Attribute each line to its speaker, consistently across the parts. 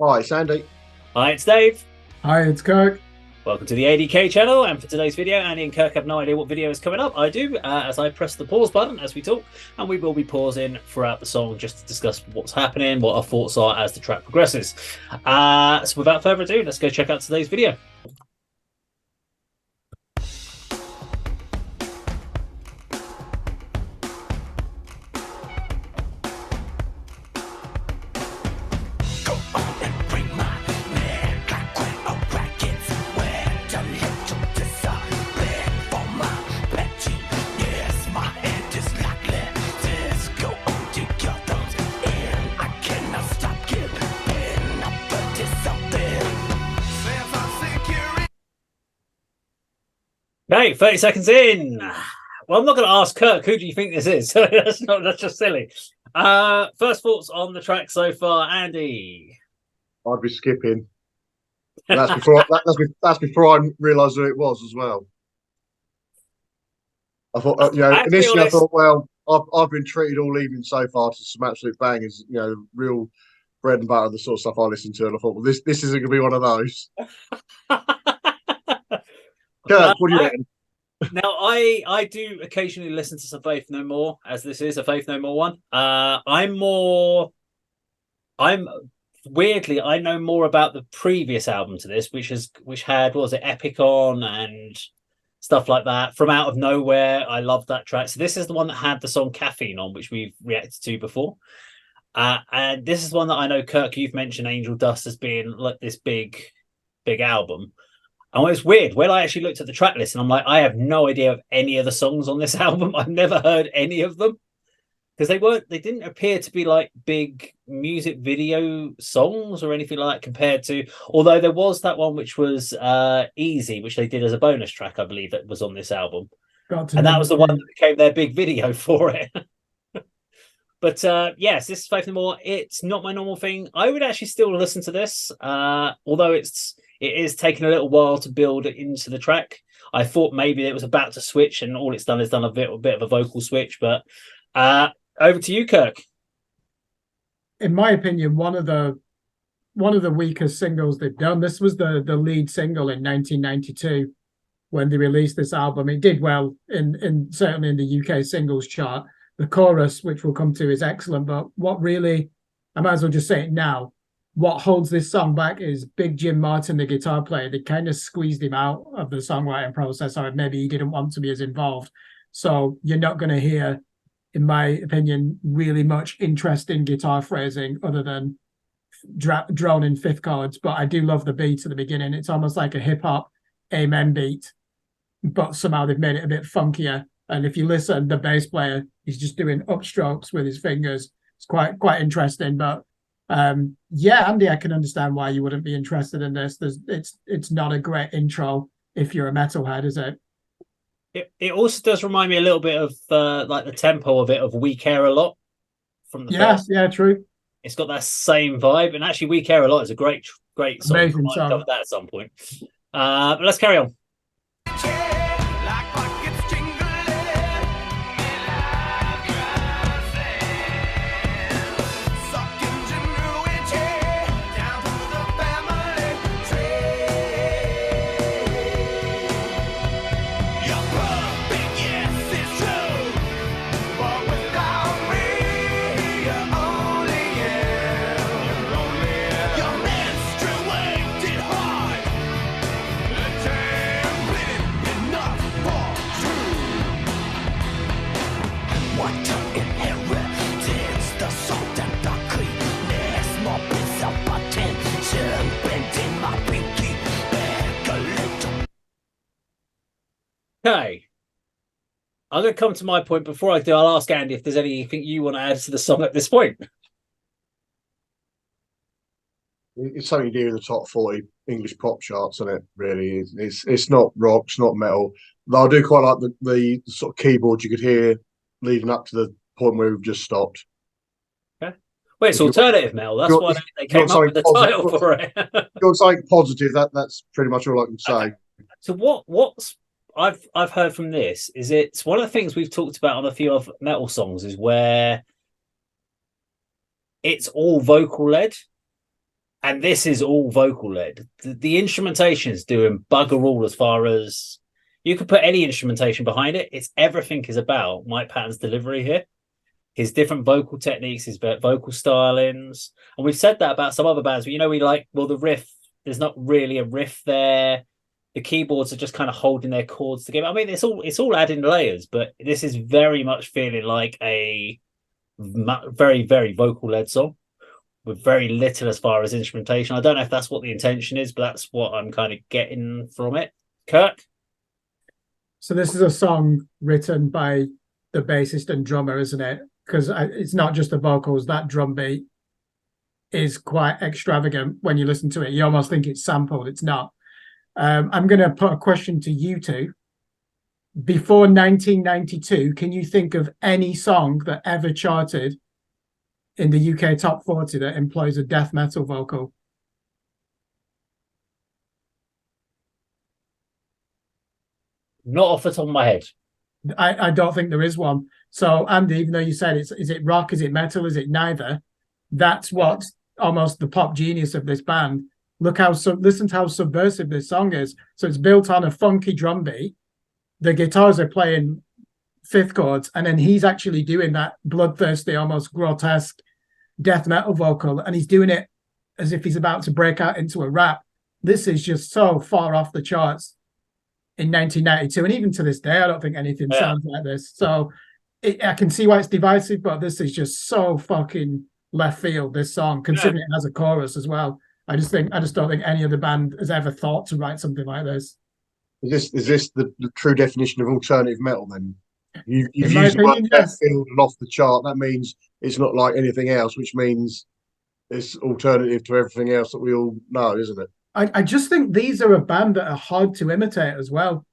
Speaker 1: Hi, it's Andy.
Speaker 2: Hi, it's Dave.
Speaker 3: Hi, it's Kirk.
Speaker 2: Welcome to the A.D.K channel, and for today's video, Andy and Kirk have no idea what video is coming up. I do, as I press the pause button as we talk, and we will be pausing throughout the song just to discuss what's happening, what our thoughts are as the track progresses. So without further ado, let's go check out today's video. Okay, 30 seconds in. Well, I'm not going to ask Kirk, who do you think this is? That's just silly. First thoughts on the track so far, Andy?
Speaker 1: I'd be skipping. That's before that's before I realised who it was as well. I thought, initially I thought, well, I've been treated all evening so far to some absolute bangers, real bread and butter, the sort of stuff I listen to, and I thought, well, this isn't going to be one of those. Kirk, what do you reckon?
Speaker 2: Now, I do occasionally listen to some Faith No More, as this is a Faith No More one. Weirdly, I know more about the previous album to this, which had, what was it, Epic on and stuff like that. From Out of Nowhere, I love that track. So this is the one that had the song Caffeine on, which we've reacted to before. And this is one that I know, Kirk, you've mentioned Angel Dust as being like this big album. And it's weird when I actually looked at the track list, and I'm like, I have no idea of any of the songs on this album. I've never heard any of them because they didn't appear to be like big music video songs or anything like that compared to. Although there was that one which was Easy, which they did as a bonus track, I believe, that was on this album, and that was the one that became their big video for it. But yes, this is Faith No More. It's not my normal thing. I would actually still listen to this, although it is taking a little while to build it into the track. I thought maybe it was about to switch, and all it's done is done a bit of a vocal switch. But over to you, Kirk.
Speaker 3: In my opinion, one of the weakest singles they've done. This was the lead single in 1992 when they released this album. It did well in certainly in the UK singles chart. The chorus, which we'll come to, is excellent. But what really, I might as well just say it now, what holds this song back is Big Jim Martin, the guitar player. They kind of squeezed him out of the songwriting process, or maybe he didn't want to be as involved. So you're not going to hear, in my opinion, really much interesting guitar phrasing other than droning fifth chords. But I do love the beat at the beginning. It's almost like a hip-hop amen beat, but somehow they've made it a bit funkier. And if you listen, the bass player, he's just doing upstrokes with his fingers. It's quite interesting. But yeah, Andy, I can understand why you wouldn't be interested in this. It's not a great intro if you're a metalhead, is it?
Speaker 2: It also does remind me a little bit of like the tempo of it, of We Care a Lot from the first.
Speaker 3: Yeah, true.
Speaker 2: It's got that same vibe, and actually We Care a Lot is a great song.
Speaker 3: Amazing
Speaker 2: I might
Speaker 3: song.
Speaker 2: cover that at some point. But let's carry on. Okay, I'm going to come to my point. Before I do, I'll ask Andy if there's anything you want to add to the song at this point.
Speaker 1: It's something you do in the top 40 English pop charts, isn't it? Really, it's not rock, it's not metal. Though I do quite like the sort of keyboard you could hear leading up to the point where we've just stopped.
Speaker 2: Okay. Well, it's alternative metal. That's why they came up with the title for it.
Speaker 1: You're saying positive. That's pretty much all I can say.
Speaker 2: Okay. So what's I've heard from this is it's one of the things we've talked about on a few of metal songs is where it's all vocal led. And this is all vocal led. The instrumentation is doing bugger all as far as you could put any instrumentation behind it. It's everything is about Mike Patton's delivery here, his different vocal techniques, his vocal stylings. And we've said that about some other bands, but we like, well, the riff, there's not really a riff there. The keyboards are just kind of holding their chords together. I mean, it's all adding layers, but this is very much feeling like a very, very vocal led song with very little as far as instrumentation. I don't know if that's what the intention is, but that's what I'm kind of getting from it. Kirk?
Speaker 3: So this is a song written by the bassist and drummer, isn't it? Because it's not just the vocals. That drum beat is quite extravagant when you listen to it. You almost think it's sampled. It's not. I'm going to put a question to you two. Before 1992, can you think of any song that ever charted in the UK top 40 that employs a death metal vocal?
Speaker 2: Not off the top of my head.
Speaker 3: I don't think there is one. So, Andy, even though you said is it rock, is it metal, is it neither? That's what almost the pop genius of this band. Listen to how subversive this song is. So it's built on a funky drum beat. The guitars are playing fifth chords, and then he's actually doing that bloodthirsty, almost grotesque death metal vocal, and he's doing it as if he's about to break out into a rap. This is just so far off the charts in 1992, and even to this day, I don't think anything sounds like this. So I can see why it's divisive, but this is just so fucking left field, this song, considering it has a chorus as well. I just don't think any other band has ever thought to write something like this.
Speaker 1: Is this the true definition of alternative metal then? You've
Speaker 3: In my
Speaker 1: used the word
Speaker 3: opinion,
Speaker 1: left
Speaker 3: yes.
Speaker 1: field and off the chart. That means it's not like anything else, which means it's alternative to everything else that we all know, isn't it?
Speaker 3: I just think these are a band that are hard to imitate as well.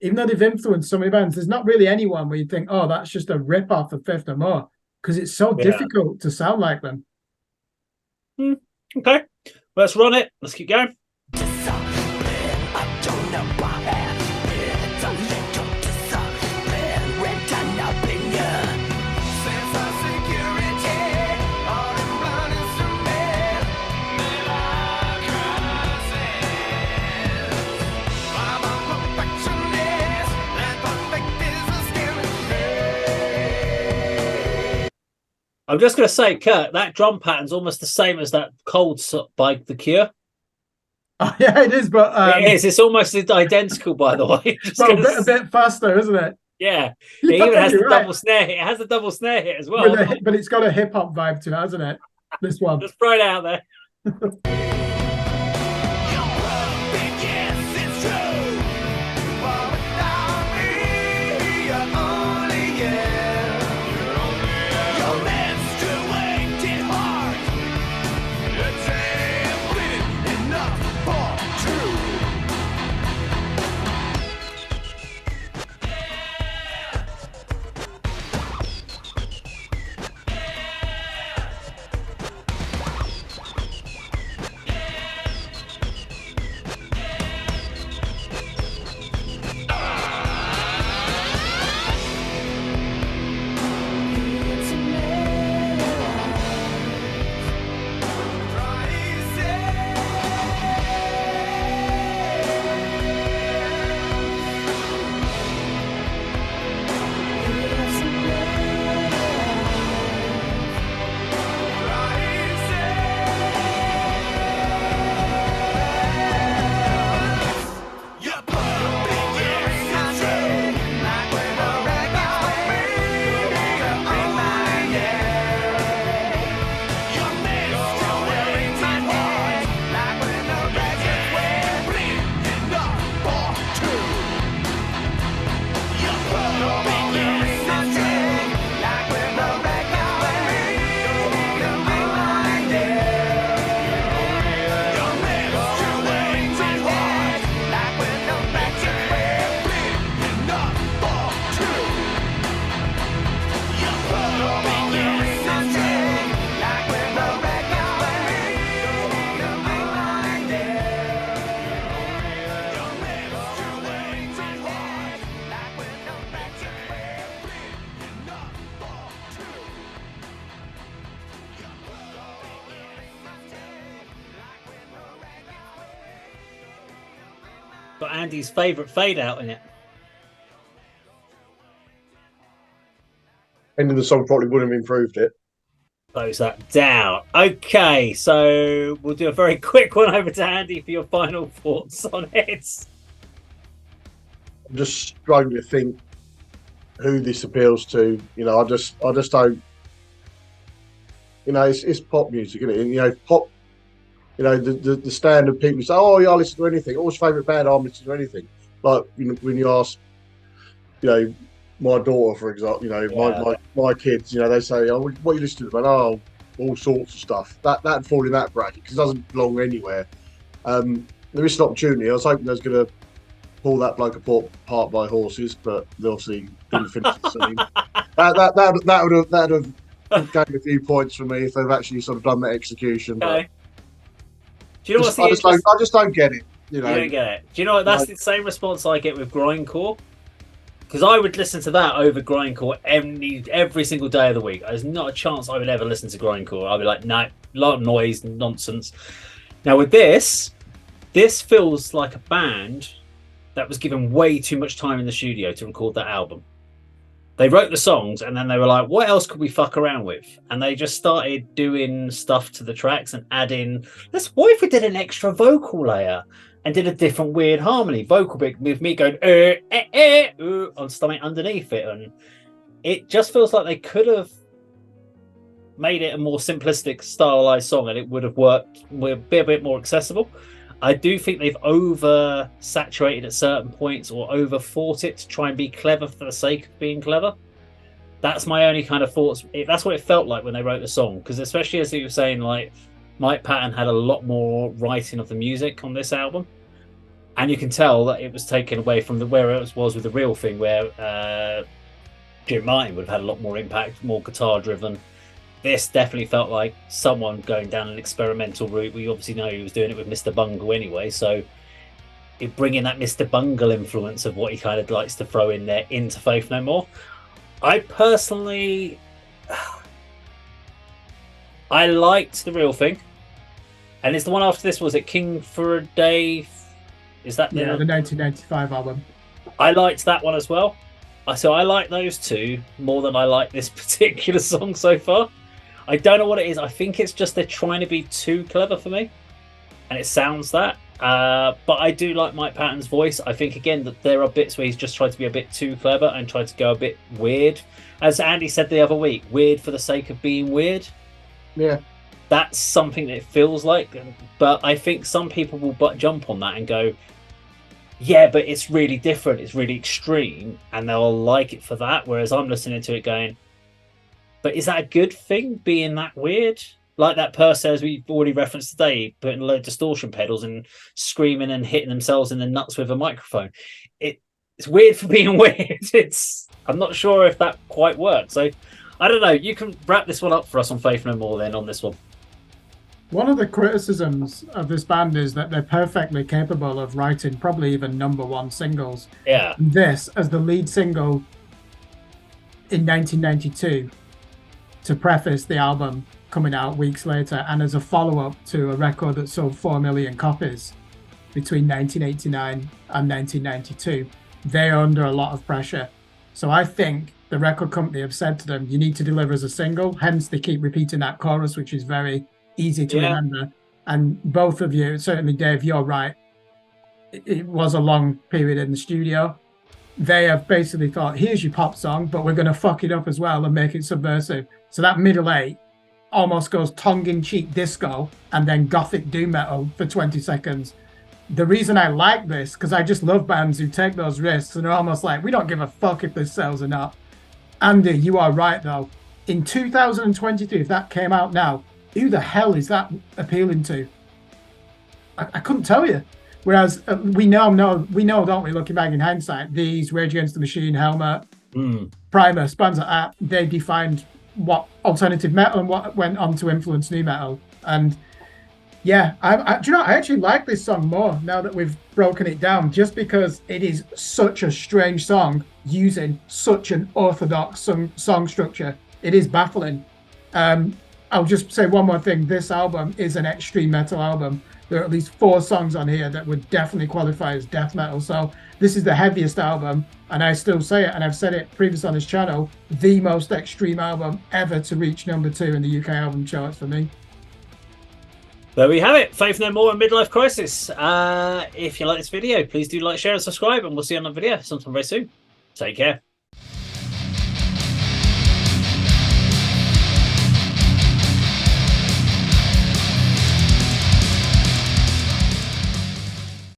Speaker 3: Even though they've influenced so many bands, there's not really anyone where you think, oh, that's just a rip-off of Fifth or More, because it's so difficult to sound like them.
Speaker 2: Okay, let's run it. Let's keep going. I'm just going to say, Kurt, that drum pattern's almost the same as that Cold by The Cure.
Speaker 3: Oh, yeah, it is, but
Speaker 2: it is. It's almost identical, by the way.
Speaker 3: Well, a bit faster, isn't it?
Speaker 2: Yeah, it even has the double snare hit. It has the double snare hit as well.
Speaker 3: But it's got a hip hop vibe to it, hasn't it? This one.
Speaker 2: Let's throw it out there. got Andy's favourite fade out in it.
Speaker 1: Ending the song probably wouldn't have improved it.
Speaker 2: Close that down. Okay, so we'll do a very quick one over to Andy for your final thoughts on it.
Speaker 1: I'm just struggling to think who this appeals to. I just don't. It's pop music, isn't it? Pop. The standard people say, "Oh, yeah, I listen to anything." Oh, what's your favourite band? I'm listening to anything. Like when you ask, my daughter, for example, my kids, they say, "Oh, what are you listening to?" And all sorts of stuff. That'd fall in that bracket because it doesn't belong anywhere. There is an opportunity. I was hoping they was going to pull that bloke apart by horses, but they obviously didn't finish the scene. That would have gained a few points for me if they've actually sort of done that execution.
Speaker 2: Okay.
Speaker 1: But
Speaker 2: do you know
Speaker 1: I just don't get it.
Speaker 2: You don't get it. Do you know what? That's the same response I get with grindcore. Because I would listen to that over grindcore every single day of the week. There's not a chance I would ever listen to grindcore. I'd be like, no, a lot of noise, nonsense. Now with this feels like a band that was given way too much time in the studio to record that album. They wrote the songs and then they were like, what else could we fuck around with? And they just started doing stuff to the tracks and adding, what if we did an extra vocal layer and did a different weird harmony vocal bit with me going on something underneath it? And it just feels like they could have made it a more simplistic, stylized song and it would have worked, would be a bit more accessible. I do think they've over-saturated at certain points or over-fought it to try and be clever for the sake of being clever. That's my only kind of thoughts. That's what it felt like when they wrote the song, because especially as you were saying, like, Mike Patton had a lot more writing of the music on this album, and you can tell that it was taken away from where it was with the real thing, where Jim Martin would have had a lot more impact, more guitar-driven. This definitely felt like someone going down an experimental route. We obviously know he was doing it with Mr. Bungle anyway, so it bringing that Mr. Bungle influence of what he kind of likes to throw in there into Faith No More. I personally, I liked the real thing, and it's the one after this. Was it King for a Day? Is that
Speaker 3: the 1995 album?
Speaker 2: I liked that one as well. So I like those two more than I like this particular song so far. I don't know what it is. I think it's just they're trying to be too clever for me, and it sounds that. But I do like Mike Patton's voice. I think, again, that there are bits where he's just tried to be a bit too clever and tried to go a bit weird. As Andy said the other week, weird for the sake of being weird.
Speaker 1: Yeah.
Speaker 2: That's something that it feels like. But I think some people will jump on that and go, yeah, but it's really different. It's really extreme. And they'll like it for that. Whereas I'm listening to it going, but is that a good thing, being that weird? Like that person, as we've already referenced today, putting a load of distortion pedals and screaming and hitting themselves in the nuts with a microphone. It's weird for being weird. I'm not sure if that quite works. So I don't know. You can wrap this one up for us on Faith No More then on this one.
Speaker 3: One of the criticisms of this band is that they're perfectly capable of writing probably even #1 singles.
Speaker 2: Yeah.
Speaker 3: And this as the lead single in 1992 to preface the album coming out weeks later, and as a follow-up to a record that sold 4 million copies between 1989 and 1992. They're under a lot of pressure. So I think the record company have said to them, you need to deliver as a single. Hence, they keep repeating that chorus, which is very easy to remember. And both of you, certainly Dave, you're right. It was a long period in the studio. They have basically thought, here's your pop song, but we're going to fuck it up as well and make it subversive. So that middle eight almost goes tongue-in-cheek disco and then gothic doom metal for 20 seconds. The reason I like this, because I just love bands who take those risks and are almost like, we don't give a fuck if this sells or not. Andy, you are right, though. In 2022, if that came out now, who the hell is that appealing to? I couldn't tell you. Whereas we know, don't we, looking back in hindsight, these Rage Against the Machine, Helmet, Primer, bands like that, they defined what alternative metal and what went on to influence new metal. And yeah, do you know, I actually like this song more now that we've broken it down, just because it is such a strange song using such an orthodox song structure. It is baffling. I'll just say one more thing. This album is an extreme metal album. There are at least 4 songs on here that would definitely qualify as death metal. So this is the heaviest album, and I still say it, and I've said it previously on this channel, the most extreme album ever to reach #2 in the UK album charts for me.
Speaker 2: There we have it. Faith No More and Midlife Crisis. If you like this video, please do like, share, and subscribe, and we'll see you on the video sometime very soon. Take care.